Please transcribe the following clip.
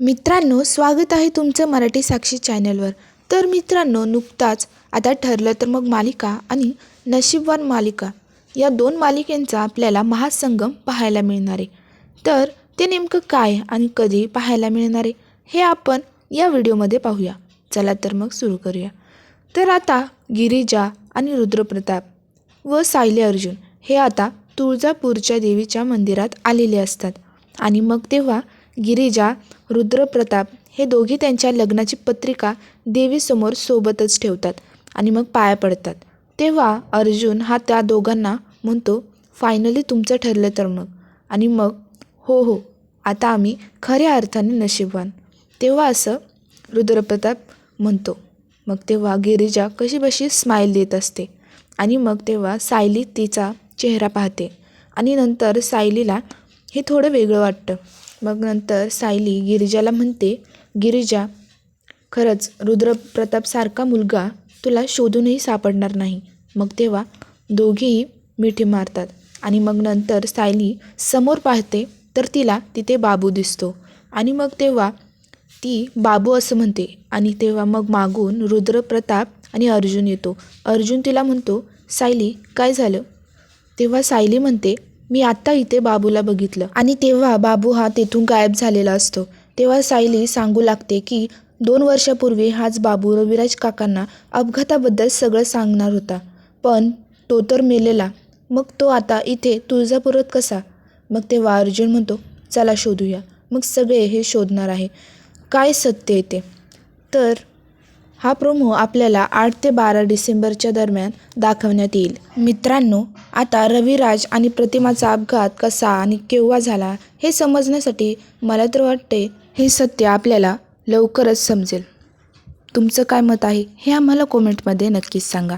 मित्रांनो, स्वागत आहे तुमचं मराठी साक्षी चॅनलवर। तर मित्रांनो, नुकताच आता ठरलं तर मग मालिका आणि नशीबवान मालिका या दोन मालिकांचा आपल्याला महासंगम पाहायला मिळणार आहे। तर ते नेमकं काय आणि कधी पाहायला मिळणार आहे हे आपण या व्हिडिओमध्ये पाहूया। चला तर मग सुरू करूया। तर आता गिरिजा आणि रुद्रप्रताप व सायली अर्जुन हे आता तुळजापूरच्या देवीच्या मंदिरात आलेले असतात आणि मग तेव्हा गिरिजा रुद्रप्रताप हे दोघे त्यांच्या लग्नाची पत्रिका देवीसमोर सोबतच ठेवतात आणि मग पाया पडतात। तेव्हा अर्जुन हा त्या दोघांना म्हणतो, फायनली तुमचं ठरलं तर मग। आणि मग हो आता आम्ही खऱ्या अर्थाने नशीबवान। तेव्हा असं रुद्रप्रताप म्हणतो। मग तेव्हा गिरिजा कशीबशी स्माईल देत असते आणि मग तेव्हा सायली तिचा चेहरा पाहते आणि नंतर सायलीला हे थोडं वेगळं वाटतं। मग नंतर सायली गिरिजाला म्हणते, गिरिजा, खरंच रुद्रप्रतापसारखा मुलगा तुला शोधूनही सापडणार नाही। मग तेव्हा दोघेही मिठी मारतात आणि मग नंतर सायली समोर पाहते तर तिला तिथे बाबू दिसतो आणि मग तेव्हा ती बाबू असं म्हणते आणि तेव्हा मग मागून रुद्रप्रताप आणि अर्जुन येतो। अर्जुन तिला म्हणतो, सायली काय झालं? तेव्हा सायली म्हणते, मी आत्ता इथे बाबूला बघितलं आणि तेव्हा बाबू हा तेथून गायब झालेला असतो। तेव्हा सायली सांगू लागते की 2 वर्षापूर्वी हाच बाबू रविराज काकांना अपघाताबद्दल सगळं सांगणार होता, पण तो तर मेलेला। मग तो आता इथे तुळजापुरात कसा? मग तेव्हा अर्जुन म्हणतो, चला शोधूया। मग सगळे हे शोधणार आहे काय सत्य येते। तर हा प्रोमो आपल्याला 8 ते 12 डिसेंबरच्या दरम्यान दाखवण्यात येईल। मित्रांनो, आता रविराज आणि प्रतिमाचा अपघात कसा आणि केव्हा झाला हे समजण्यासाठी मला तर वाटते हे सत्य आपल्याला लवकरच समजेल। तुमचं काय मत आहे हे आम्हाला कमेंटमध्ये नक्कीच सांगा।